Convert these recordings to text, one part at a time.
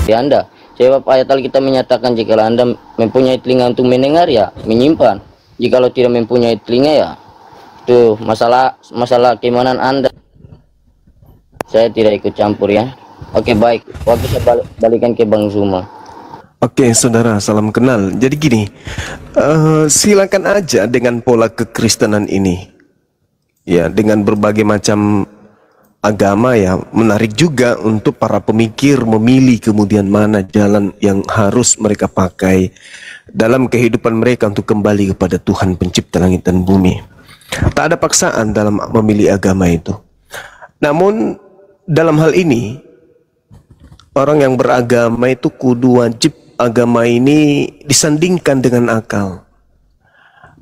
di Anda. Sebab ayat Alkitab menyatakan jika Anda mempunyai telinga untuk mendengar, ya menyimpan. Jikalau tidak mempunyai telinga, ya itu masalah keimanan Anda. Saya tidak ikut campur ya. Oke, baik. Waktu saya balikan ke Bang Zuma. Oke, saudara, salam kenal. Jadi gini, silakan aja dengan pola kekristenan ini. Ya, dengan berbagai macam agama, ya menarik juga untuk para pemikir memilih kemudian mana jalan yang harus mereka pakai dalam kehidupan mereka untuk kembali kepada Tuhan pencipta langit dan bumi. Tak ada paksaan dalam memilih agama itu. Namun dalam hal ini, orang yang beragama itu kudu wajib agama ini disandingkan dengan akal.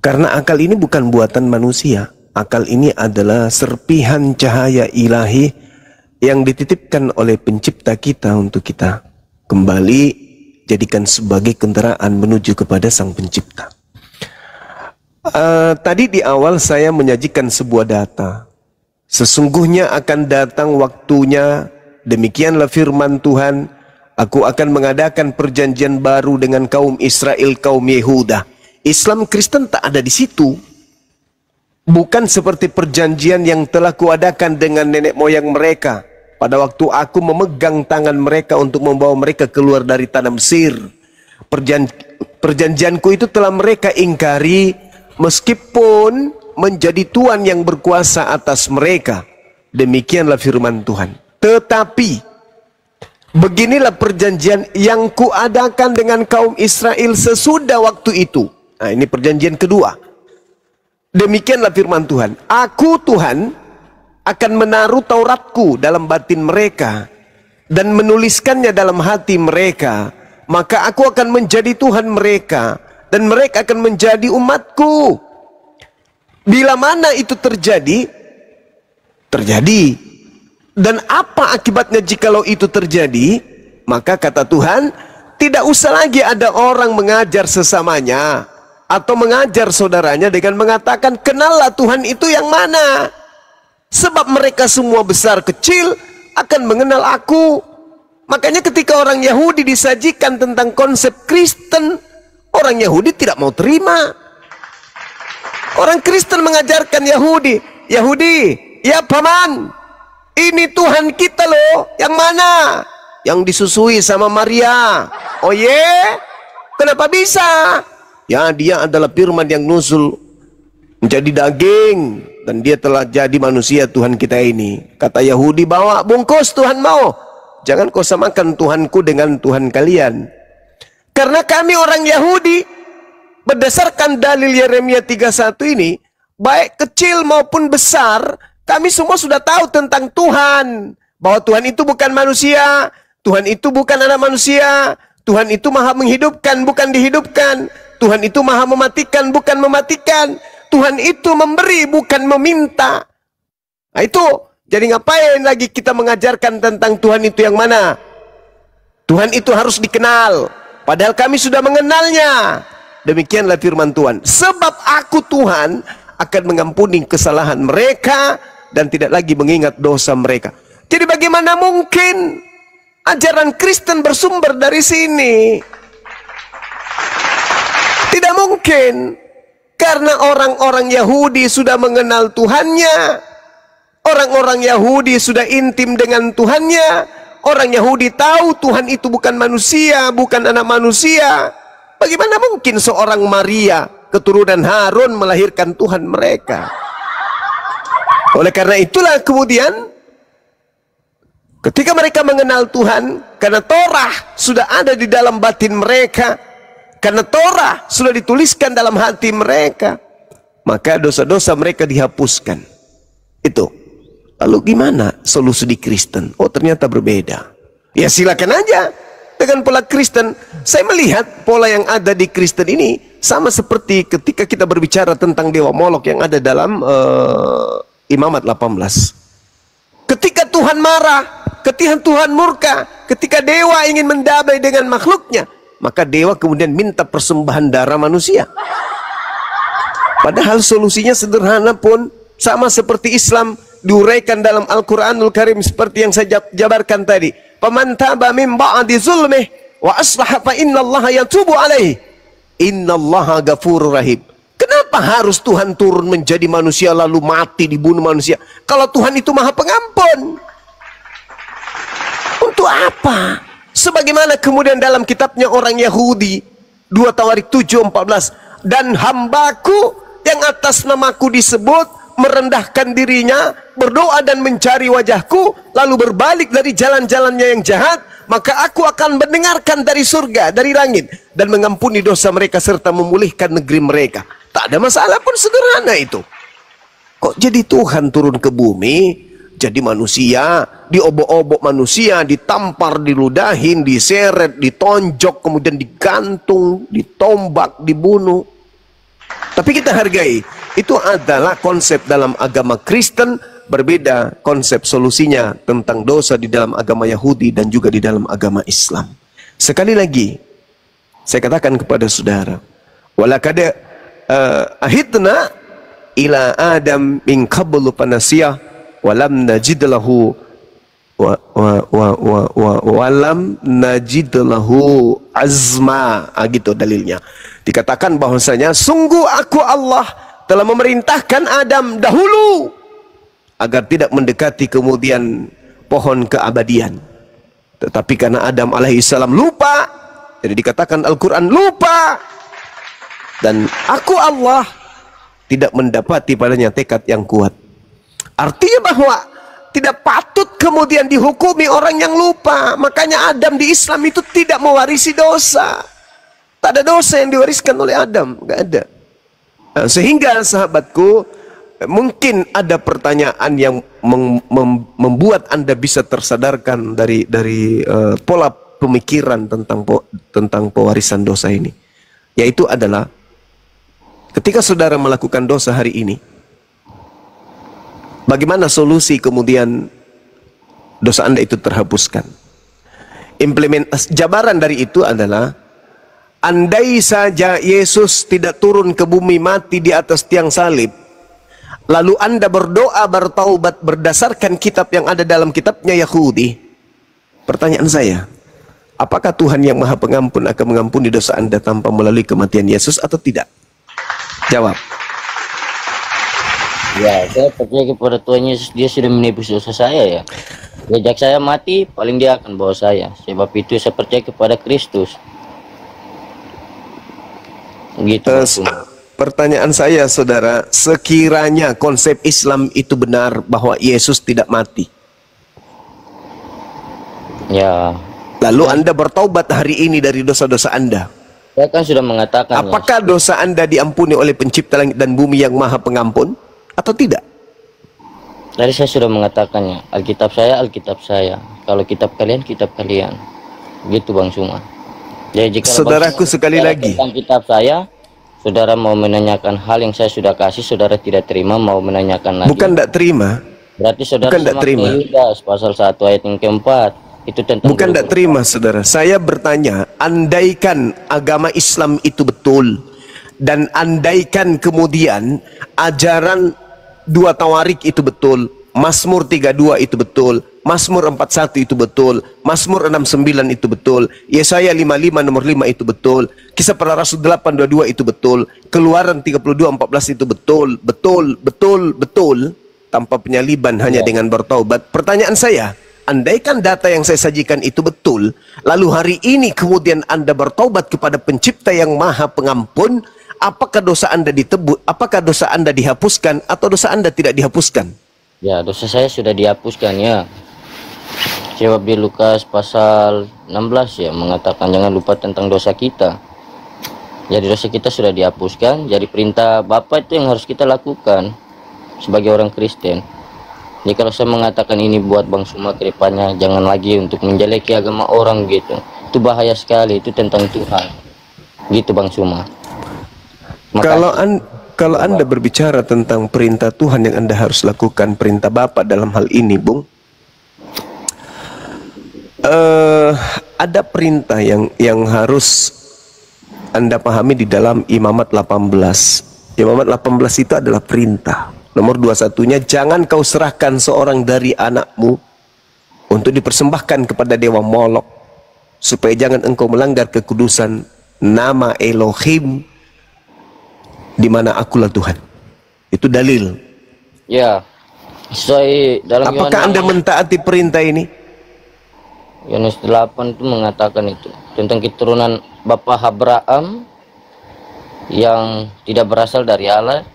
Karena akal ini bukan buatan manusia. Akal ini adalah serpihan cahaya ilahi yang dititipkan oleh pencipta kita untuk kita kembali jadikan sebagai kendaraan menuju kepada sang pencipta. Tadi di awal saya menyajikan sebuah data. Sesungguhnya akan datang waktunya, demikianlah firman Tuhan, aku akan mengadakan perjanjian baru dengan kaum Israel, kaum Yehuda. Islam Kristen tak ada di situ. Bukan seperti perjanjian yang telah kuadakan dengan nenek moyang mereka pada waktu aku memegang tangan mereka untuk membawa mereka keluar dari tanah Mesir. Perjanjianku itu telah mereka ingkari meskipun menjadi Tuhan yang berkuasa atas mereka. Demikianlah firman Tuhan. Tetapi beginilah perjanjian yang kuadakan dengan kaum Israel sesudah waktu itu. Nah, ini perjanjian kedua. Demikianlah firman Tuhan. Aku Tuhan akan menaruh Tauratku dalam batin mereka dan menuliskannya dalam hati mereka. Maka aku akan menjadi Tuhan mereka dan mereka akan menjadi umatku. Bila mana itu terjadi? Terjadi. Dan apa akibatnya jikalau itu terjadi? Maka kata Tuhan, tidak usah lagi ada orang mengajar sesamanya atau mengajar saudaranya dengan mengatakan, kenallah Tuhan itu yang mana. Sebab mereka semua besar kecil akan mengenal aku. Makanya ketika orang Yahudi disajikan tentang konsep Kristen, orang Yahudi tidak mau terima. Orang Kristen mengajarkan Yahudi, ya paman, ini Tuhan kita loh, yang mana? Yang disusui sama Maria. Oh kenapa bisa? Ya, dia adalah firman yang nusul menjadi daging dan dia telah jadi manusia Tuhan kita ini. Kata Yahudi, bawa bungkus Tuhan mau. Jangan kau samakan Tuhanku dengan Tuhan kalian. Karena kami orang Yahudi, berdasarkan dalil Yeremia 31 ini, baik kecil maupun besar, kami semua sudah tahu tentang Tuhan. Bahwa Tuhan itu bukan manusia, Tuhan itu bukan anak manusia, Tuhan itu maha menghidupkan, bukan dihidupkan. Tuhan itu maha mematikan, bukan mematikan. Tuhan itu memberi, bukan meminta. Nah itu, jadi ngapain lagi kita mengajarkan tentang Tuhan itu yang mana? Tuhan itu harus dikenal. Padahal kami sudah mengenalnya. Demikianlah firman Tuhan. Sebab aku Tuhan akan mengampuni kesalahan mereka dan tidak lagi mengingat dosa mereka. Jadi bagaimana mungkin ajaran Kristen bersumber dari sini? Tidak mungkin, karena orang-orang Yahudi sudah mengenal Tuhannya, orang-orang Yahudi sudah intim dengan Tuhannya, orang Yahudi tahu Tuhan itu bukan manusia, bukan anak manusia. Bagaimana mungkin seorang Maria, keturunan Harun, melahirkan Tuhan mereka? Oleh karena itulah kemudian, ketika mereka mengenal Tuhan, karena Torah sudah ada di dalam batin mereka, karena Torah sudah dituliskan dalam hati mereka, maka dosa-dosa mereka dihapuskan. Itu. Lalu gimana solusi di Kristen? Oh, ternyata berbeda. Ya silakan aja dengan pola Kristen. Saya melihat pola yang ada di Kristen ini sama seperti ketika kita berbicara tentang dewa Molok yang ada dalam Imamat 18. Ketika Tuhan marah, ketika Tuhan murka, ketika dewa ingin mendamai dengan makhluknya, maka dewa kemudian minta persembahan darah manusia. Padahal solusinya sederhana pun, sama seperti Islam diuraikan dalam Al-Quranul Karim seperti yang saya jabarkan tadi. Faman taba min ba'di zulmih wa aslaha fa innallaha yatubu alaihi. Innallaha ghafurur rahim. Kenapa harus Tuhan turun menjadi manusia lalu mati dibunuh manusia? Kalau Tuhan itu Maha Pengampun. Untuk apa? Sebagaimana kemudian dalam kitabnya orang Yahudi 2 Tawarik 7:14, dan hambaku yang atas namaku disebut merendahkan dirinya, berdoa dan mencari wajahku, lalu berbalik dari jalan-jalannya yang jahat, maka aku akan mendengarkan dari surga, dari langit, dan mengampuni dosa mereka serta memulihkan negeri mereka. Tak ada masalah pun, sederhana itu. Kok jadi Tuhan turun ke bumi, jadi manusia, diobok-obok manusia, ditampar, diludahin, diseret, ditonjok, kemudian digantung, ditombak, dibunuh. Tapi kita hargai, itu adalah konsep dalam agama Kristen, berbeda konsep solusinya tentang dosa di dalam agama Yahudi dan juga di dalam agama Islam. Sekali lagi, saya katakan kepada saudara, walaqad ahidna ila Adam min qablu fanasiyah walam najid lahu walam najid lahu azma. Gitu dalilnya. Dikatakan bahwasanya sungguh aku Allah telah memerintahkan Adam dahulu agar tidak mendekati kemudian pohon keabadian. Tetapi karena Adam alaihissalam lupa, jadi dikatakan Al-Quran lupa, dan aku Allah tidak mendapati padanya tekad yang kuat. Artinya bahwa tidak patut kemudian dihukumi orang yang lupa. Makanya Adam di Islam itu tidak mewarisi dosa. Tak ada dosa yang diwariskan oleh Adam, nggak ada. Nah, sehingga sahabatku, mungkin ada pertanyaan yang membuat Anda bisa tersadarkan dari pola pemikiran tentang pewarisan dosa ini, yaitu adalah ketika saudara melakukan dosa hari ini, bagaimana solusi kemudian dosa Anda itu terhapuskan? Jabaran dari itu adalah, andai saja Yesus tidak turun ke bumi mati di atas tiang salib, lalu Anda berdoa bertaubat berdasarkan kitab yang ada dalam kitabnya Yahudi, pertanyaan saya, apakah Tuhan yang Maha Pengampun akan mengampuni dosa Anda tanpa melalui kematian Yesus atau tidak? Jawab. Ya, saya percaya kepada Tuhan Yesus, dia sudah menebus dosa saya ya. Sejak saya mati, paling dia akan bawa saya. Sebab itu saya percaya kepada Kristus. Gitu. Pertanyaan saya, saudara, sekiranya konsep Islam itu benar bahwa Yesus tidak mati, ya, lalu Anda bertaubat hari ini dari dosa-dosa Anda, saya kan sudah mengatakan, apakah dosa Anda diampuni oleh pencipta langit dan bumi yang Maha Pengampun atau tidak? Tadi saya sudah mengatakannya, Alkitab saya, kalau kitab kalian, gitu Bang Suma. Jadi jika saudaraku sekali lagi, tentang kitab saya, saudara mau menanyakan hal yang saya sudah kasih, saudara tidak terima, mau menanyakan lagi. Bukan tidak terima. Berarti saudara sama Yudas pasal 1 ayat yang keempat. Itu tentang bukan tidak terima, saudara. Saya bertanya, andaikan agama Islam itu betul, dan andaikan kemudian ajaran 2 Tawarik itu betul, Mazmur 32 itu betul, Mazmur 41 itu betul, Mazmur 69 itu betul, Yesaya 55 nomor 5 itu betul, Kisah Para Rasul 8:22 itu betul, Keluaran 32:14 itu betul, tanpa penyaliban, hanya dengan bertaubat. Pertanyaan saya, andaikan data yang saya sajikan itu betul, lalu hari ini kemudian Anda bertaubat kepada pencipta yang Maha Pengampun, apakah dosa Anda ditebus, apakah dosa Anda dihapuskan atau dosa Anda tidak dihapuskan? Ya, dosa saya sudah dihapuskan ya. Sebab di Lukas pasal 16 ya mengatakan jangan lupa tentang dosa kita. Jadi dosa kita sudah dihapuskan. Jadi perintah Bapa itu yang harus kita lakukan sebagai orang Kristen. Jadi kalau saya mengatakan ini buat Bang Suma ke depannya, jangan lagi untuk menjeleki agama orang gitu. Itu bahaya sekali, itu tentang Tuhan. Gitu Bang Suma. Kalau Anda berbicara tentang perintah Tuhan yang Anda harus lakukan, perintah Bapa dalam hal ini, Bung, ada perintah yang harus Anda pahami di dalam Imamat 18. Imamat 18 itu adalah perintah. Nomor 21-nya, jangan kau serahkan seorang dari anakmu untuk dipersembahkan kepada dewa Molok, supaya jangan engkau melanggar kekudusan nama Elohim, di mana akulah Tuhan. Itu dalil. Ya, sesuai dalam Apakah Anda mentaati perintah ini? Yohanes 8 itu mengatakan itu tentang keturunan Bapak Abraham yang tidak berasal dari Allah.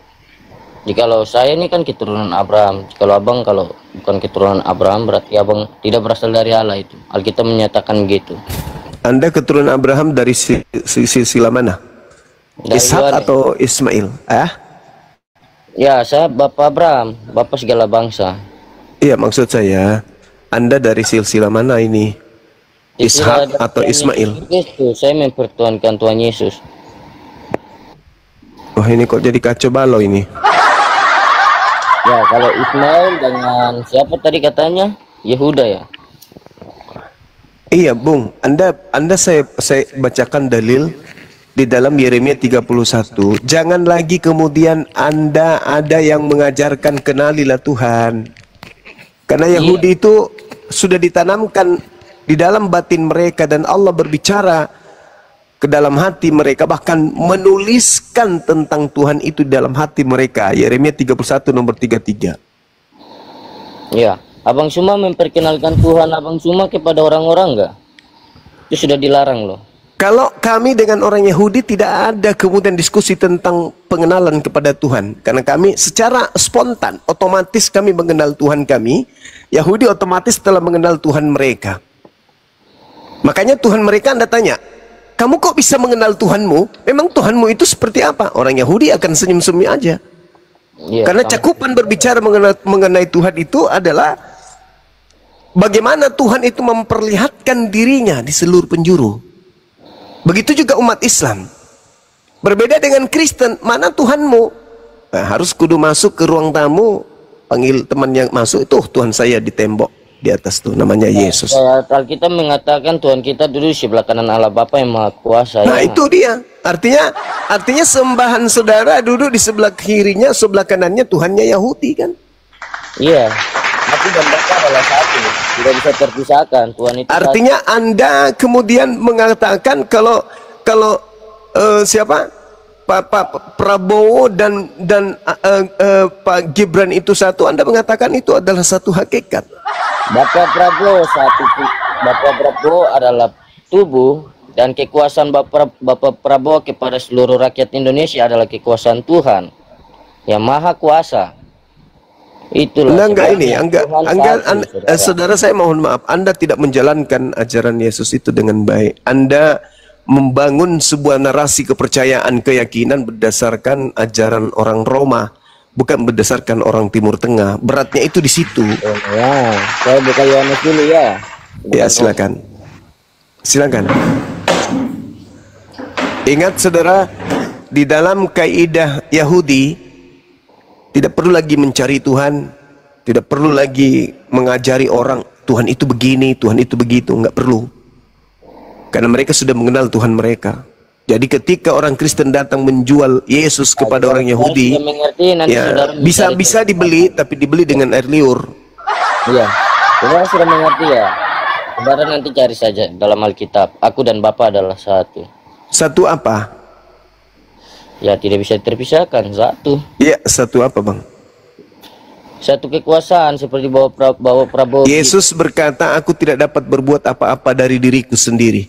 Jikalau saya ini kan keturunan Abraham, jikalau abang kalau bukan keturunan Abraham berarti abang tidak berasal dari Allah. Itu Alkitab menyatakan gitu. Anda keturunan Abraham dari silsilah mana? Ishak atau Ismail? Ya, saya Bapak Abraham, Bapak segala bangsa. Iya, maksud saya Anda dari silsilah mana ini? Ishak atau Ismail? Itu saya mempertuhankan Tuhan Yesus. Wah, ini kok jadi kacau balau ini. Ya, kalau Ismail dengan siapa tadi katanya? Yehuda ya? Iya, Bung. Anda saya bacakan dalil di dalam Yeremia 31. Jangan lagi kemudian Anda ada yang mengajarkan kenalilah Tuhan. Karena Yahudi itu sudah ditanamkan di dalam batin mereka, dan Allah berbicara ke dalam hati mereka, bahkan menuliskan tentang Tuhan itu di dalam hati mereka. Yeremia 31 nomor 33. Ya, abang semua memperkenalkan Tuhan abang semua kepada orang-orang enggak? Itu sudah dilarang loh. Kalau kami dengan orang Yahudi tidak ada kemudian diskusi tentang pengenalan kepada Tuhan, karena kami secara spontan, otomatis kami mengenal Tuhan kami. Yahudi otomatis telah mengenal Tuhan mereka. Makanya Tuhan mereka Anda tanya, kamu kok bisa mengenal Tuhanmu? Memang Tuhanmu itu seperti apa? Orang Yahudi akan senyum-senyum aja. Ya, karena cakupan berbicara mengenai Tuhan itu adalah bagaimana Tuhan itu memperlihatkan dirinya di seluruh penjuru. Begitu juga umat Islam. Berbeda dengan Kristen, mana Tuhanmu? Nah, harus kudu masuk ke ruang tamu, panggil teman yang masuk, itu Tuhan saya di tembok di atas tuh, namanya Yesus. Alkitab mengatakan Tuhan kita duduk di sebelah kanan Allah Bapa yang Maha Kuasa. Nah, itu dia. Artinya sembahan saudara duduk di sebelah kirinya, sebelah kanannya Tuhannya Yahudi kan? Iya. Aku dan Bapak adalah satu, tidak bisa terpisahkan. Tuhan itu artinya satu. Anda kemudian mengatakan kalau siapa Pak Prabowo dan Pak Gibran itu satu, Anda mengatakan itu adalah satu hakikat. Bapak Prabowo adalah tubuh, dan kekuasaan Bapak Prabowo kepada seluruh rakyat Indonesia adalah kekuasaan Tuhan yang Maha Kuasa. Itulah saudara, saya mohon maaf, Anda tidak menjalankan ajaran Yesus itu dengan baik. Anda membangun sebuah narasi kepercayaan, keyakinan berdasarkan ajaran orang Roma, bukan berdasarkan orang Timur Tengah. Beratnya itu di situ. Ya, saya buka Yohanes dulu ya. Ya, silakan. Silakan. Ingat saudara, di dalam kaidah Yahudi tidak perlu lagi mencari Tuhan, tidak perlu lagi mengajari orang Tuhan itu begini, Tuhan itu begitu, nggak perlu. Karena mereka sudah mengenal Tuhan mereka. Jadi ketika orang Kristen datang menjual Yesus kepada orang Yahudi, ya, bisa dibeli, tapi dibeli dengan air liur. Iya, saudara sudah mengerti ya. Saudara nanti cari saja dalam Alkitab. Aku dan Bapa adalah satu. Satu apa? Ya, tidak bisa terpisahkan, satu. Iya, satu apa bang? Satu kekuasaan seperti bawa Prabowo. Yesus berkata, aku tidak dapat berbuat apa-apa dari diriku sendiri.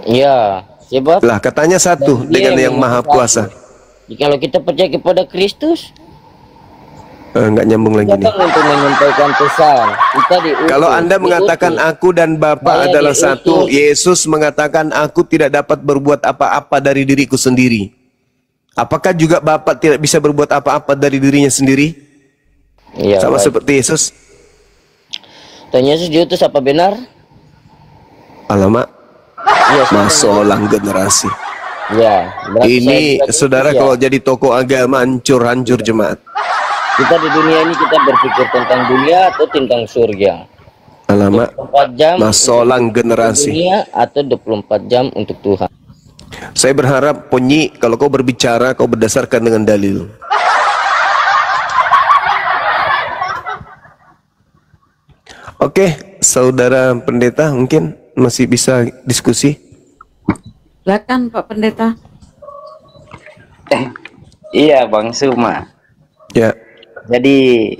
Iya, sebab lah katanya satu dengan yang Maha Kuasa. Kalau kita percaya kepada Kristus, nggak nyambung lagi nih. Untuk menyampaikan pesan. Kalau Anda mengatakan aku dan Bapa adalah satu, Yesus mengatakan aku tidak dapat berbuat apa-apa dari diriku sendiri. Apakah juga Bapa tidak bisa berbuat apa-apa dari dirinya sendiri? Ya, sama seperti Yesus. Tanya Yesus diutus apa benar? Alamak. Ya, masolang generasi. Ya, ini saudara kalau jadi tokoh agama hancur jemaat. Kita di dunia ini kita berpikir tentang dunia atau tentang surga. Alamak. 24 jam masolang generasi. Dunia atau 24 jam untuk Tuhan. Saya berharap Ponyi, kalau kau berbicara kau berdasarkan dengan dalil. Oke, saudara pendeta mungkin masih bisa diskusi. Silakan Pak Pendeta. Iya Bang Suma. Ya. Jadi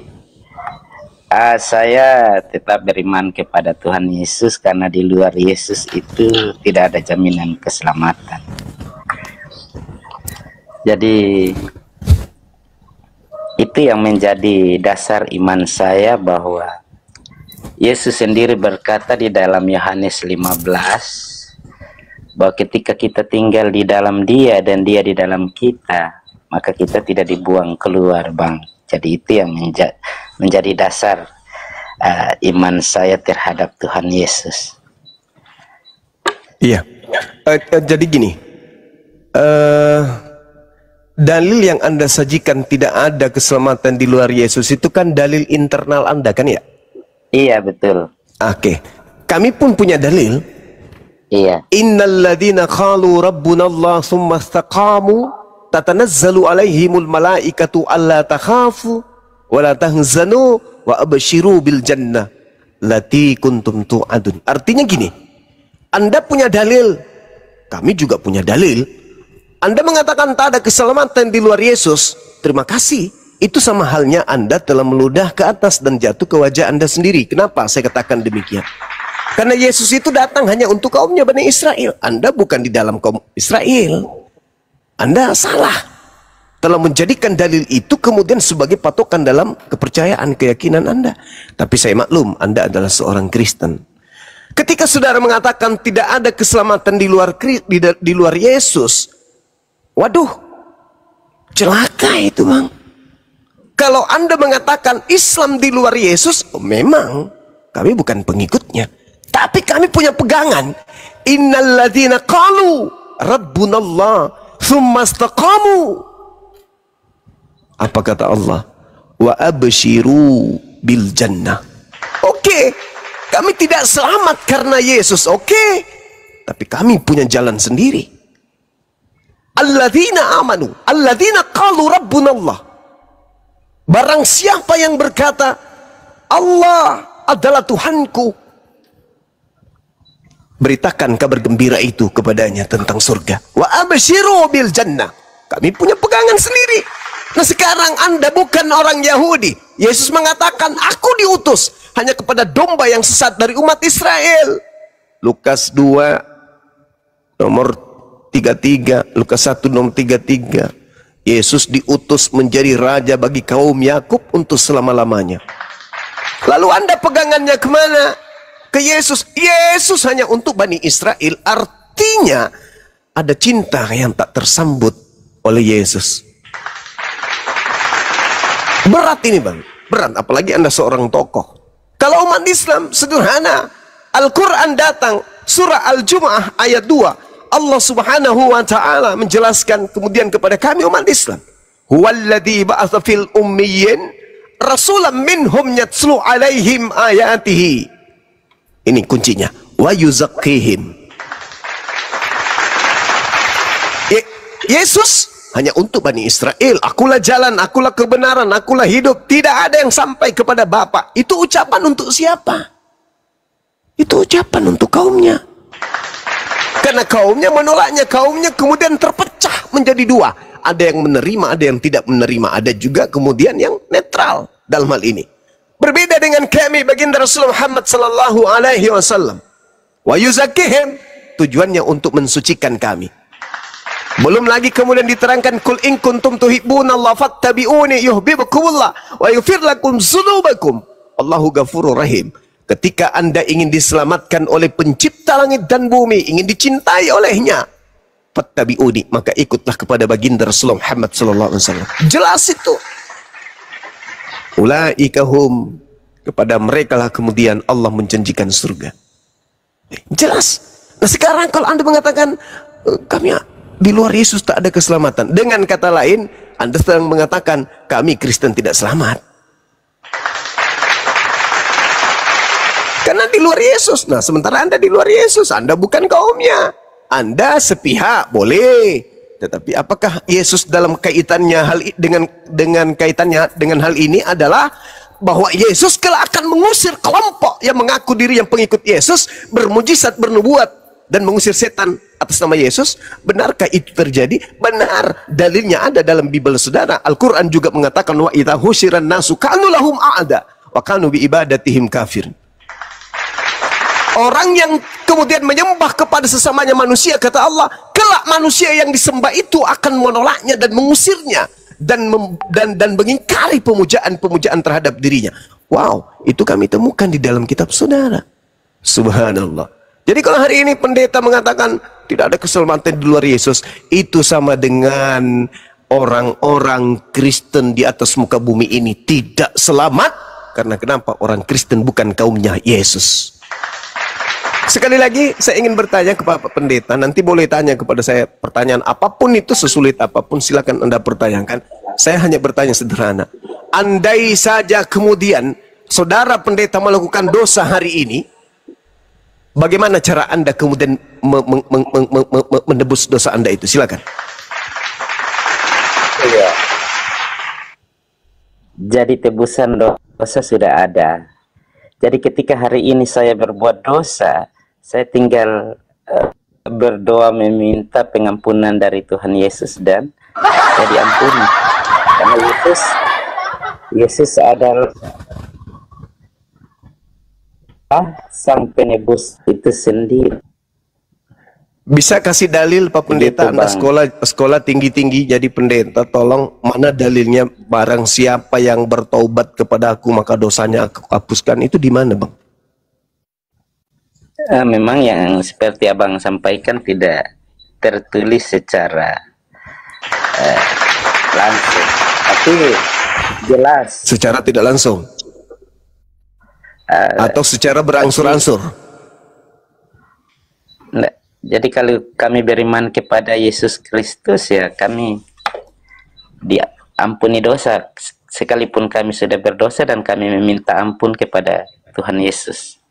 saya tetap beriman kepada Tuhan Yesus, karena di luar Yesus itu tidak ada jaminan keselamatan. Jadi itu yang menjadi dasar iman saya, bahwa Yesus sendiri berkata di dalam Yohanes 15 bahwa ketika kita tinggal di dalam Dia dan Dia di dalam kita, maka kita tidak dibuang keluar, Bang. Jadi itu yang menjadi dasar iman saya terhadap Tuhan Yesus. Iya. Jadi gini, dalil yang Anda sajikan tidak ada keselamatan di luar Yesus itu kan dalil internal Anda kan ya? Iya, betul. Oke. Kami pun punya dalil. Iya. Innal ladzina qalu rabbuna Allah tsumma istaqamu tatanazzalu alaihimul malaikatu alla takhafu wa la tahzanu wa abshiru bil jannah lati kuntum tu'adun. Artinya gini, Anda punya dalil, kami juga punya dalil. Anda mengatakan tak ada keselamatan di luar Yesus, terima kasih. Itu sama halnya Anda telah meludah ke atas dan jatuh ke wajah Anda sendiri. Kenapa saya katakan demikian? Karena Yesus itu datang hanya untuk kaumnya Bani Israel. Anda bukan di dalam kaum Israel. Anda salah. Telah menjadikan dalil itu kemudian sebagai patokan dalam kepercayaan, keyakinan Anda. Tapi saya maklum, Anda adalah seorang Kristen. Ketika saudara mengatakan tidak ada keselamatan di luar Yesus, waduh, celaka itu Bang. Kalau Anda mengatakan Islam di luar Yesus, memang kami bukan pengikutnya. Tapi kami punya pegangan. Innal ladzina qalu rabbunallah tsumma istaqamu. Apa kata Allah? Wa abshiru bil jannah. Oke, kami tidak selamat karena Yesus, oke. Tapi kami punya jalan sendiri. Alladzina amanu, alladzina qalu rabbunallah. Barang siapa yang berkata Allah adalah Tuhanku, beritakan kabar gembira itu kepadanya tentang surga. Wa abshiru bil jannah. Kami punya pegangan sendiri. Nah sekarang Anda bukan orang Yahudi. Yesus mengatakan aku diutus hanya kepada domba yang sesat dari umat Israel. Lukas 2 nomor 33, Lukas 1 nomor 33. Yesus diutus menjadi raja bagi kaum Yakub untuk selama-lamanya. Lalu Anda pegangannya kemana? Ke Yesus. Yesus hanya untuk Bani Israel. Artinya ada cinta yang tak tersambut oleh Yesus. Berat ini Bang. Berat, apalagi Anda seorang tokoh. Kalau umat Islam sederhana. Al-Quran datang, surah Al-Jum'ah ayat 2. Allah subhanahu wa ta'ala menjelaskan kemudian kepada kami umat Islam. Huwaladzi ba'atha fil ummiyin rasulan minhum yatslu alaihim ayatihi. Ini kuncinya. Wa yuzakkihim. Yesus hanya untuk Bani Israel. Akulah jalan, akulah kebenaran, akulah hidup. Tidak ada yang sampai kepada Bapa. Itu ucapan untuk siapa? Itu ucapan untuk kaumnya. Karena kaumnya menolaknya, kaumnya kemudian terpecah menjadi dua. Ada yang menerima, ada yang tidak menerima. Ada juga kemudian yang netral dalam hal ini. Berbeda dengan kami baginda Rasulullah Muhammad sallallahu alaihi wasallam. Wa yuzakkihim, tujuannya untuk mensucikan kami. Belum lagi kemudian diterangkan kul in kuntum tuhibbunallaha fattabi'uni yuhibbukumullah wa yaghfir lakum dzunubakum. Allahu ghafurur rahim. Ketika Anda ingin diselamatkan oleh pencipta langit dan bumi, ingin dicintai olehnya, fattabi'uni, maka ikutlah kepada baginda Rasulullah Muhammad sallallahu alaihi wasallam. Jelas itu. Ulaika hum, kepada mereka lah kemudian Allah menjanjikan surga. Jelas. Nah sekarang kalau Anda mengatakan kami di luar Yesus tak ada keselamatan, dengan kata lain Anda sedang mengatakan kami Kristen tidak selamat. Karena di luar Yesus. Nah sementara Anda di luar Yesus, Anda bukan kaumnya. Anda sepihak boleh, tetapi apakah Yesus dalam kaitannya dengan kaitannya dengan hal ini adalah bahwa Yesus kelak akan mengusir kelompok yang mengaku diri yang pengikut Yesus, bermujizat, bernubuat, dan mengusir setan atas nama Yesus. Benarkah itu terjadi? Benar. Dalilnya ada dalam Bible, saudara. Al-Quran juga mengatakan, wa idza husyiran nasu kanu lahum a'da wa kanu bi ibadatihim kafir. Orang yang kemudian menyembah kepada sesamanya manusia, kata Allah, kelak manusia yang disembah itu akan menolaknya dan mengusirnya, dan mengingkari pemujaan terhadap dirinya. Wow, itu kami temukan di dalam kitab saudara. Subhanallah. Jadi kalau hari ini pendeta mengatakan tidak ada keselamatan di luar Yesus, itu sama dengan orang-orang Kristen di atas muka bumi ini tidak selamat. Karena kenapa? Orang Kristen bukan kaumnya Yesus. Sekali lagi saya ingin bertanya kepada Pak Pendeta, nanti boleh tanya kepada saya pertanyaan apapun itu, sesulit apapun silakan Anda pertanyakan. Saya hanya bertanya sederhana. Andai saja kemudian saudara pendeta melakukan dosa hari ini, bagaimana cara Anda kemudian menebus dosa Anda itu? Silakan. Iya. Jadi tebusan dosa sudah ada. Jadi ketika hari ini saya berbuat dosa, saya tinggal berdoa meminta pengampunan dari Tuhan Yesus dan saya diampuni. Karena Yesus adalah sang penebus itu sendiri. Bisa kasih dalil Pak Pendeta? Anda sekolah tinggi-tinggi jadi pendeta, tolong mana dalilnya barang siapa yang bertaubat kepada aku maka dosanya aku hapuskan, itu di mana Bang? Memang yang seperti Abang sampaikan tidak tertulis secara langsung, tapi jelas. Secara tidak langsung? Atau secara berangsur-angsur? Jadi kalau kami beriman kepada Yesus Kristus, ya kami diampuni dosa sekalipun kami sudah berdosa, dan kami meminta ampun kepada Tuhan Yesus,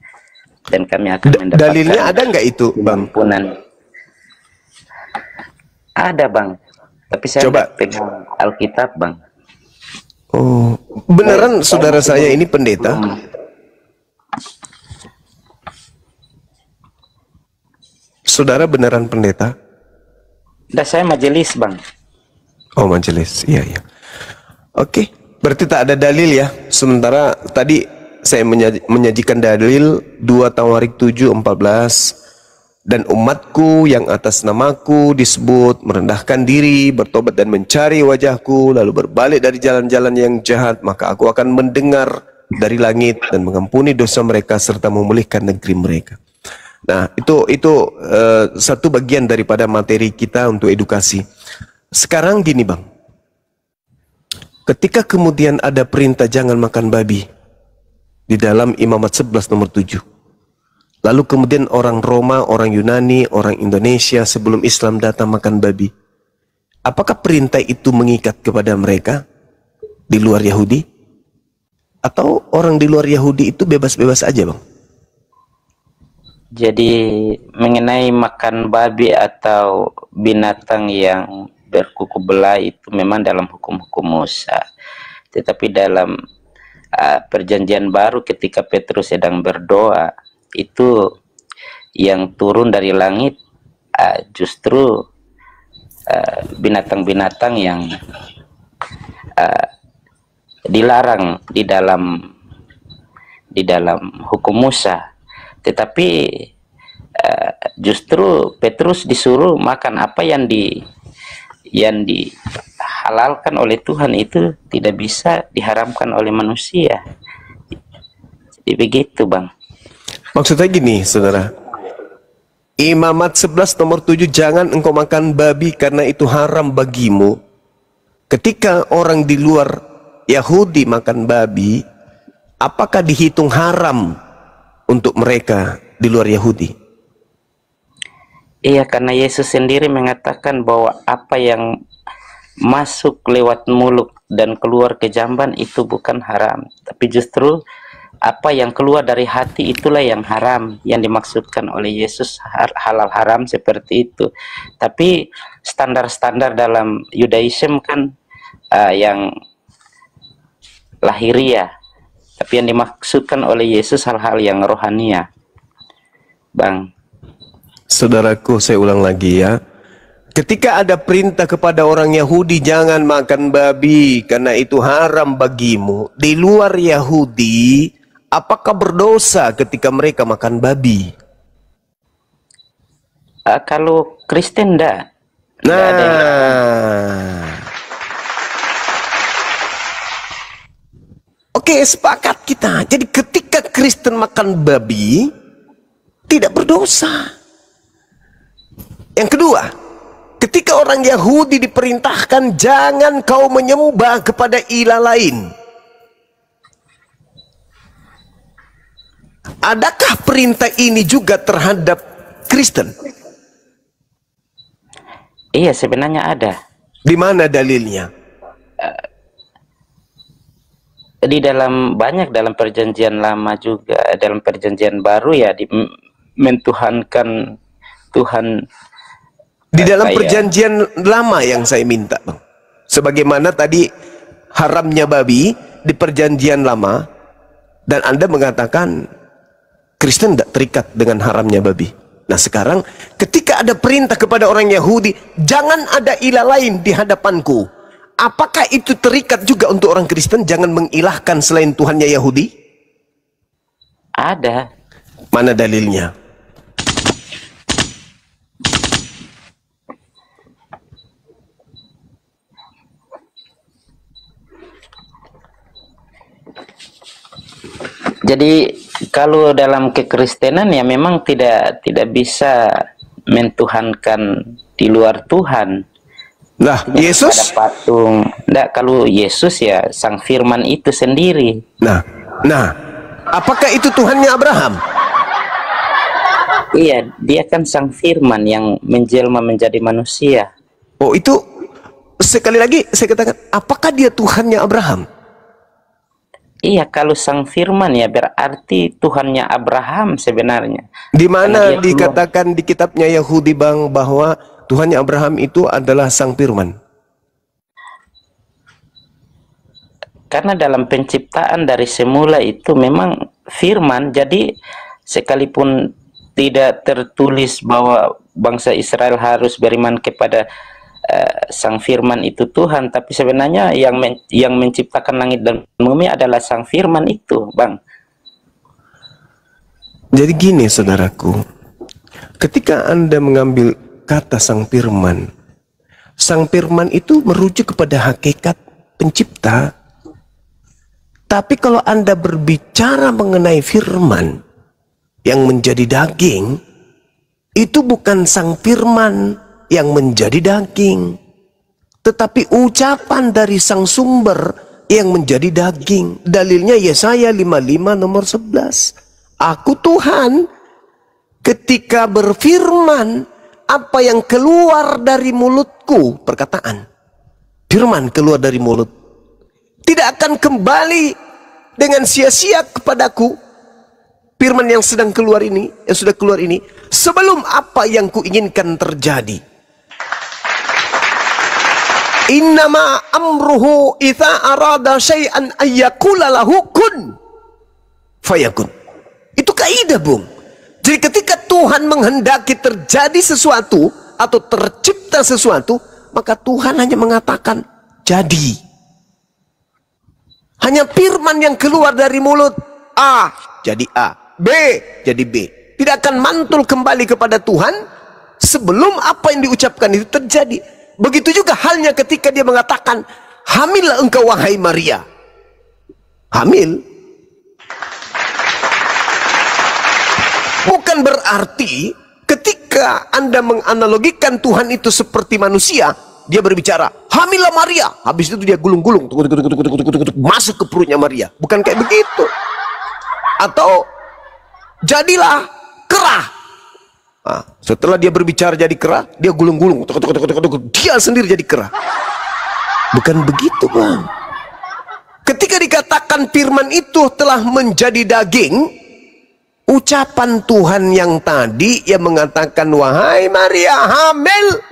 dan kami akan mendapatkan dalilnya ada nggak itu Bang? Ampunan. Ada Bang, tapi saya coba pegang Alkitab Bang. Oh, beneran saudara saya ini pendeta? Saudara beneran pendeta? Nah, saya majelis Bang. Oh majelis, iya iya. Oke, berarti tak ada dalil ya. Sementara tadi saya menyajikan dalil 2 Tawarik 7:14, dan umatku yang atas namaku disebut merendahkan diri, bertobat dan mencari wajahku, lalu berbalik dari jalan-jalan yang jahat, maka aku akan mendengar dari langit dan mengampuni dosa mereka serta memulihkan negeri mereka. Nah, itu satu bagian daripada materi kita untuk edukasi. Sekarang gini Bang, ketika kemudian ada perintah jangan makan babi di dalam Imamat 11 nomor 7, lalu kemudian orang Roma, orang Yunani, orang Indonesia sebelum Islam datang makan babi, apakah perintah itu mengikat kepada mereka di luar Yahudi? Atau orang di luar Yahudi itu bebas-bebas aja Bang? Jadi mengenai makan babi atau binatang yang berkuku belah itu memang dalam hukum-hukum Musa. Tetapi dalam perjanjian baru ketika Petrus sedang berdoa, itu yang turun dari langit justru binatang-binatang yang dilarang di dalam hukum Musa. Tetapi justru Petrus disuruh makan apa yang dihalalkan oleh Tuhan, itu tidak bisa diharamkan oleh manusia. Jadi begitu Bang. Maksudnya gini saudara, Imamat 11 nomor 7, jangan engkau makan babi karena itu haram bagimu. Ketika orang di luar Yahudi makan babi, apakah dihitung haram untuk mereka di luar Yahudi? Iya, karena Yesus sendiri mengatakan bahwa apa yang masuk lewat mulut dan keluar ke jamban itu bukan haram, tapi justru apa yang keluar dari hati itulah yang haram, yang dimaksudkan oleh Yesus halal haram seperti itu. Tapi standar-standar dalam Yudaism kan yang lahiriah, Tapi yang dimaksudkan oleh Yesus hal-hal yang rohania, Bang. Saudaraku, saya ulang lagi ya. Ketika ada perintah kepada orang Yahudi, jangan makan babi karena itu haram bagimu. Di luar Yahudi, apakah berdosa ketika mereka makan babi? Kalau Kristen enggak. Oke, sepakat kita. Jadi ketika Kristen makan babi, tidak berdosa. Yang kedua, ketika orang Yahudi diperintahkan jangan kau menyembah kepada ilah lain. Adakah perintah ini juga terhadap Kristen? Iya, sebenarnya ada. Di mana dalilnya? Di dalam banyak dalam perjanjian lama juga, dalam perjanjian baru ya, mentuhankan Tuhan. Di dalam perjanjian lama yang saya minta, Bang. Sebagaimana tadi haramnya babi di perjanjian lama, dan Anda mengatakan Kristen tidak terikat dengan haramnya babi. Nah sekarang ketika ada perintah kepada orang Yahudi, jangan ada ilah lain di hadapanku. Apakah itu terikat juga untuk orang Kristen? Jangan mengilahkan selain Tuhannya Yahudi? Ada. Mana dalilnya? Jadi kalau dalam kekristenan ya memang tidak bisa mentuhankan di luar Tuhan. Nah, Yesus? Ada patung. Enggak, kalau Yesus ya sang firman itu sendiri. Nah, apakah itu Tuhannya Abraham? Iya, dia kan sang firman yang menjelma menjadi manusia. Oh, itu sekali lagi saya katakan, apakah dia Tuhannya Abraham? Iya, kalau sang firman ya berarti Tuhannya Abraham sebenarnya. Di mana dikatakan di kitabnya Yahudi, Bang, bahwa Tuhannya Abraham itu adalah sang firman? Karena dalam penciptaan dari semula itu memang firman, jadi sekalipun tidak tertulis bahwa bangsa Israel harus beriman kepada sang firman itu Tuhan, tapi sebenarnya yang menciptakan langit dan bumi adalah sang firman itu, Bang. Jadi gini, saudaraku, ketika Anda mengambil kata sang firman itu merujuk kepada hakikat pencipta. Tapi kalau Anda berbicara mengenai firman yang menjadi daging, itu bukan sang firman yang menjadi daging, tetapi ucapan dari sang sumber yang menjadi daging. Dalilnya Yesaya 55 nomor 11. Aku Tuhan, ketika berfirman, apa yang keluar dari mulutku, perkataan firman keluar dari mulut, tidak akan kembali dengan sia-sia kepadaku. Firman yang sedang keluar ini, yang sudah keluar ini, sebelum apa yang kuinginkan terjadi. Innama amruhu idza arada syai'an ayyakula lahu kun fayakun. Itu kaidah, Bung. Jadi ketika Tuhan menghendaki terjadi sesuatu atau tercipta sesuatu, maka Tuhan hanya mengatakan jadi. Hanya firman yang keluar dari mulut, A jadi A, B jadi B. Tidak akan mantul kembali kepada Tuhan sebelum apa yang diucapkan itu terjadi. Begitu juga halnya ketika dia mengatakan, hamillah engkau wahai Maria. Hamil bukan berarti ketika Anda menganalogikan Tuhan itu seperti manusia, dia berbicara, hamillah Maria, habis itu dia gulung-gulung masuk ke perutnya Maria. Bukan kayak begitu. Atau jadilah kerah. Nah, setelah dia berbicara jadi kerah, dia gulung-gulung, dia sendiri jadi kerah. Bukan begitu, Bang. Ketika dikatakan firman itu telah menjadi daging, ucapan Tuhan yang tadi yang mengatakan, wahai Maria hamil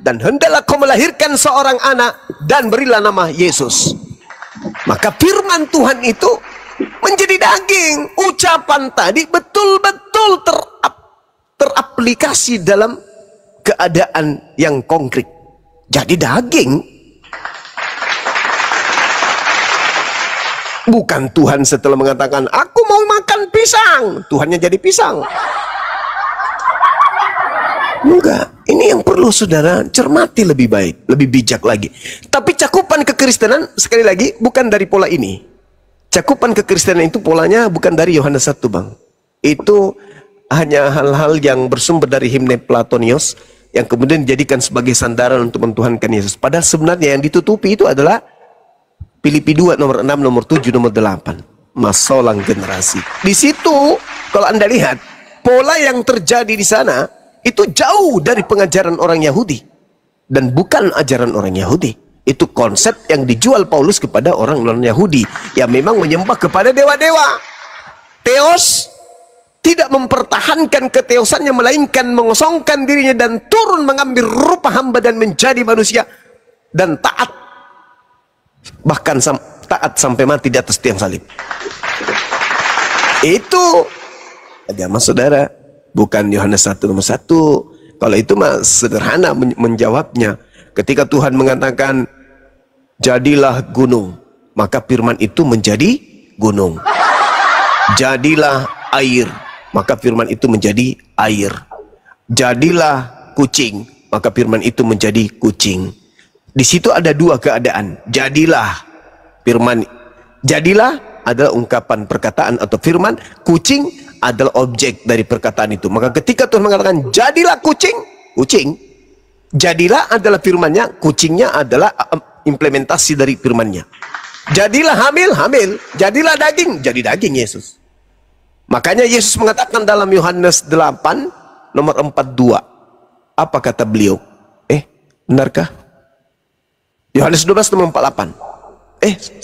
dan hendaklah kau melahirkan seorang anak dan berilah nama Yesus. Maka firman Tuhan itu menjadi daging. Ucapan tadi betul-betul teraplikasi dalam keadaan yang konkret. Jadi daging. Bukan Tuhan setelah mengatakan, aku mau makan pisang, Tuhannya jadi pisang. Enggak, ini yang perlu saudara cermati lebih baik, lebih bijak lagi. Tapi cakupan kekristenan, sekali lagi, bukan dari pola ini. Cakupan kekristenan itu polanya bukan dari Yohanes 1, Bang. Itu hanya hal-hal yang bersumber dari himne Platonios, yang kemudian dijadikan sebagai sandaran untuk mentuhankan Yesus. Padahal sebenarnya yang ditutupi itu adalah Filipi 2 nomor 6, nomor 7, nomor 8. Masolang generasi. Di situ, kalau Anda lihat, pola yang terjadi di sana, itu jauh dari pengajaran orang Yahudi. Dan bukan ajaran orang Yahudi. Itu konsep yang dijual Paulus kepada orang non-Yahudi. Yang memang menyembah kepada dewa-dewa. Theos tidak mempertahankan keteosannya, melainkan mengosongkan dirinya dan turun mengambil rupa hamba dan menjadi manusia. Dan taat. Bahkan taat sampai mati di atas tiang salib. Itu agama saudara. Bukan Yohanes 1 nomor 1. Kalau itu mah sederhana menjawabnya. Ketika Tuhan mengatakan, jadilah gunung, maka firman itu menjadi gunung. Jadilah air, maka firman itu menjadi air. Jadilah kucing, maka firman itu menjadi kucing. Di situ ada dua keadaan. Jadilah firman, jadilah adalah ungkapan perkataan atau firman, kucing adalah objek dari perkataan itu. Maka ketika Tuhan mengatakan jadilah kucing, kucing, jadilah adalah firmannya, kucingnya adalah implementasi dari firmannya. Jadilah hamil, hamil, jadilah daging, jadi daging Yesus. Makanya Yesus mengatakan dalam Yohanes 8 nomor 42. Apa kata beliau? Benarkah? Yohanes 12 nomor 48.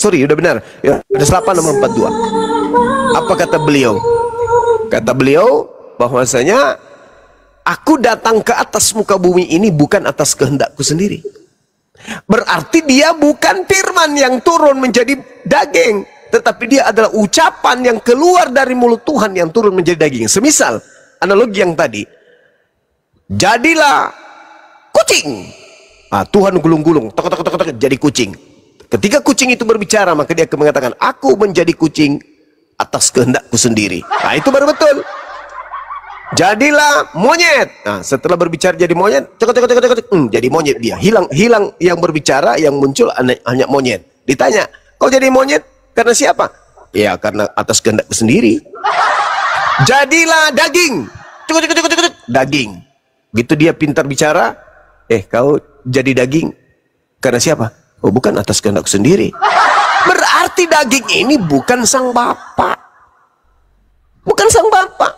Sorry, udah benar. Yohanes 8 nomor 42. Apa kata beliau? Kata beliau bahwasanya aku datang ke atas muka bumi ini bukan atas kehendakku sendiri. Berarti dia bukan firman yang turun menjadi daging, tetapi dia adalah ucapan yang keluar dari mulut Tuhan yang turun menjadi daging. Semisal analogi yang tadi, jadilah kucing. Tuhan gulung-gulung, jadi kucing. Ketika kucing itu berbicara, maka dia akan mengatakan, aku menjadi kucing atas kehendakku sendiri. Itu baru betul. Jadilah monyet. Setelah berbicara jadi monyet, jadi monyet dia. Hilang yang berbicara, yang muncul hanya monyet. Ditanya, kau jadi monyet karena siapa? Ya karena atas kehendakku sendiri. Jadilah daging. Daging. Gitu dia pintar bicara. Kau jadi daging karena siapa? Oh, bukan atas kehendakku sendiri. Berarti daging ini bukan sang Bapa. Bukan sang Bapa.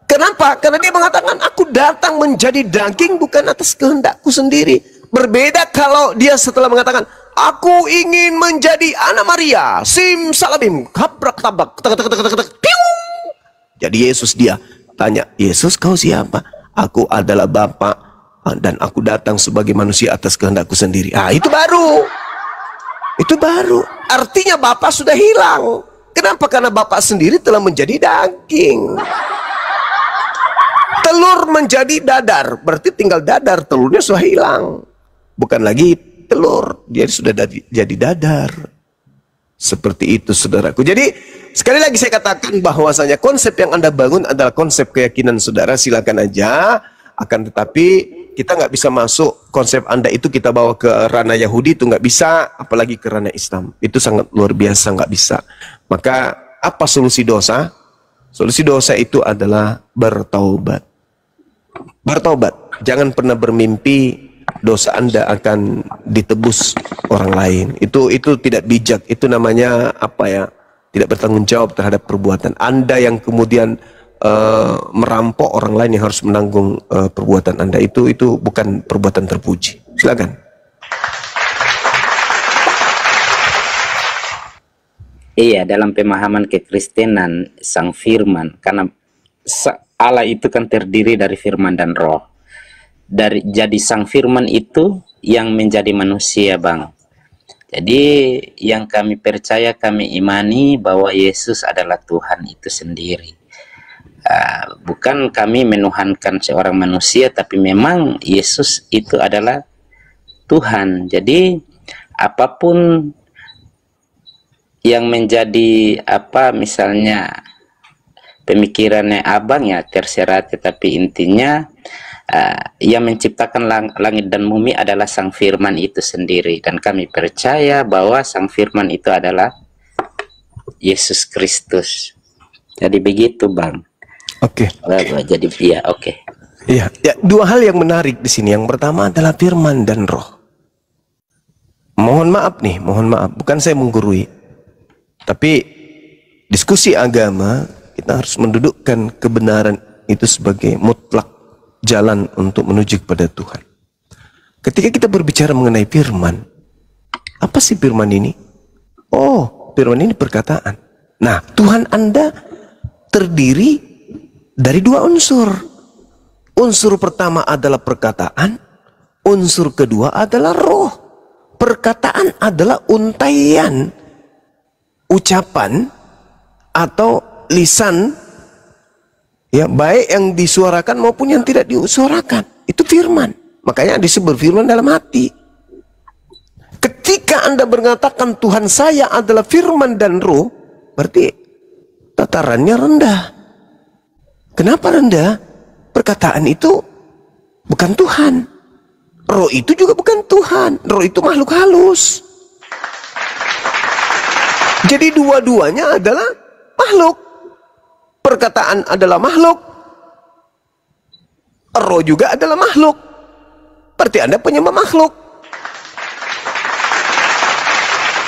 Kenapa? Karena dia mengatakan, aku datang menjadi daging bukan atas kehendakku sendiri. Berbeda kalau dia setelah mengatakan, aku ingin menjadi anak Maria, sim salabim, kabrak tabak, jadi Yesus dia tanya, Yesus kau siapa? Aku adalah Bapa dan aku datang sebagai manusia atas kehendakku sendiri. Itu baru. Itu baru. Artinya Bapa sudah hilang. Kenapa? Karena Bapa sendiri telah menjadi daging. Telur menjadi dadar. Berarti tinggal dadar. Telurnya sudah hilang. Bukan lagi telur. Dia sudah jadi dadar. Seperti itu saudaraku. Jadi sekali lagi saya katakan bahwasanya konsep yang Anda bangun adalah konsep keyakinan saudara. Silakan aja. Akan tetapi kita nggak bisa masuk konsep Anda itu kita bawa ke ranah Yahudi, itu nggak bisa, apalagi ke ranah Islam. Itu sangat luar biasa, nggak bisa. Maka apa solusi dosa? Solusi dosa itu adalah bertaubat. Bertaubat. Jangan pernah bermimpi dosa Anda akan ditebus orang lain. Itu tidak bijak. Itu namanya apa ya? Tidak bertanggung jawab terhadap perbuatan Anda yang kemudian merampok orang lain yang harus menanggung perbuatan Anda. Itu bukan perbuatan terpuji. Silakan. Iya, dalam pemahaman kekristenan sang firman, karena Allah itu kan terdiri dari firman dan roh. Jadi sang firman itu yang menjadi manusia, Bang. Jadi yang kami percaya, kami imani bahwa Yesus adalah Tuhan itu sendiri. Bukan kami menuhankan seorang manusia, tapi memang Yesus itu adalah Tuhan. Jadi apapun yang menjadi misalnya pemikirannya abang ya terserah, tetapi intinya yang menciptakan langit dan bumi adalah Sang Firman itu sendiri, dan kami percaya bahwa Sang Firman itu adalah Yesus Kristus. Jadi begitu, Bang. Oke. Jadi ya, oke. Iya, ya, dua hal yang menarik di sini. Yang pertama adalah firman dan roh. Mohon maaf nih, mohon maaf. Bukan saya menggurui. Tapi diskusi agama, kita harus mendudukkan kebenaran itu sebagai mutlak jalan untuk menuju kepada Tuhan. Ketika kita berbicara mengenai firman, apa sih firman ini? Oh, firman ini perkataan. Nah, Tuhan Anda terdiri dari dua unsur. Unsur pertama adalah perkataan, unsur kedua adalah roh. Perkataan adalah untaian, ucapan atau lisan, ya, baik yang disuarakan maupun yang tidak disuarakan. Itu firman. Makanya disebut firman dalam hati. Ketika Anda mengatakan Tuhan saya adalah firman dan roh, berarti tatarannya rendah. Kenapa rendah? Perkataan itu bukan Tuhan. Roh itu juga bukan Tuhan. Roh itu makhluk halus. Jadi dua-duanya adalah makhluk. Perkataan adalah makhluk. Roh juga adalah makhluk. Berarti Anda penyembah makhluk.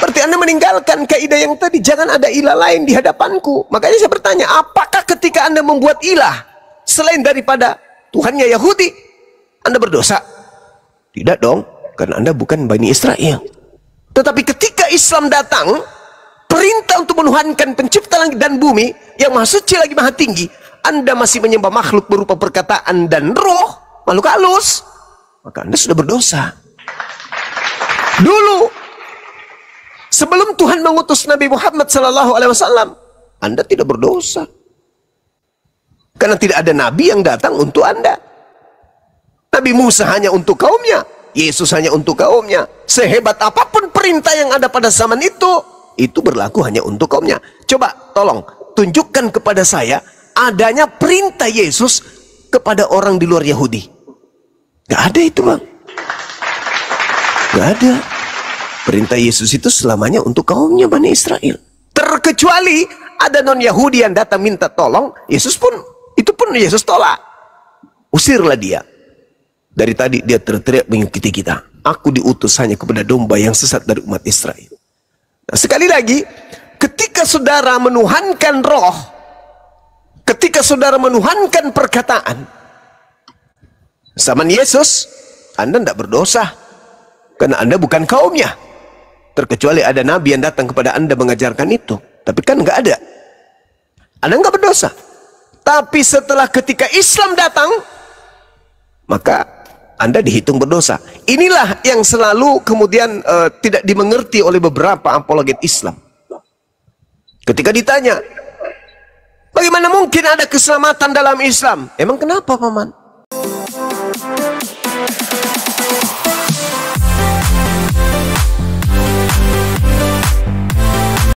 Berarti Anda meninggalkan kaidah yang tadi, jangan ada ilah lain di hadapanku. Makanya saya bertanya, apakah ketika Anda membuat ilah selain daripada Tuhannya Yahudi, Anda berdosa? Tidak dong, karena Anda bukan Bani Israel. Tetapi ketika Islam datang, perintah untuk menuhankan pencipta langit dan bumi yang maha suci lagi maha tinggi, Anda masih menyembah makhluk berupa perkataan dan roh, makhluk halus, maka Anda sudah berdosa. Dulu, sebelum Tuhan mengutus Nabi Muhammad SAW, Anda tidak berdosa. Karena tidak ada Nabi yang datang untuk Anda. Nabi Musa hanya untuk kaumnya, Yesus hanya untuk kaumnya. Sehebat apapun perintah yang ada pada zaman itu berlaku hanya untuk kaumnya. Coba tolong tunjukkan kepada saya adanya perintah Yesus kepada orang di luar Yahudi. Gak ada itu, Bang. Gak ada. Perintah Yesus itu selamanya untuk kaumnya Bani Israel. Terkecuali ada non-Yahudi yang datang minta tolong, Yesus pun Yesus tolak. Usirlah dia. Dari tadi dia teriak mengikuti kita. Aku diutus hanya kepada domba yang sesat dari umat Israel. Nah, sekali lagi, ketika saudara menuhankan roh, ketika saudara menuhankan perkataan, zaman Yesus, Anda tidak berdosa. Karena Anda bukan kaumnya. Terkecuali ada nabi yang datang kepada Anda mengajarkan itu. Tapi kan nggak ada. Anda nggak berdosa. Tapi setelah ketika Islam datang, maka Anda dihitung berdosa. Inilah yang selalu kemudian tidak dimengerti oleh beberapa apologet Islam. Ketika ditanya, bagaimana mungkin ada keselamatan dalam Islam? Emang kenapa, Paman?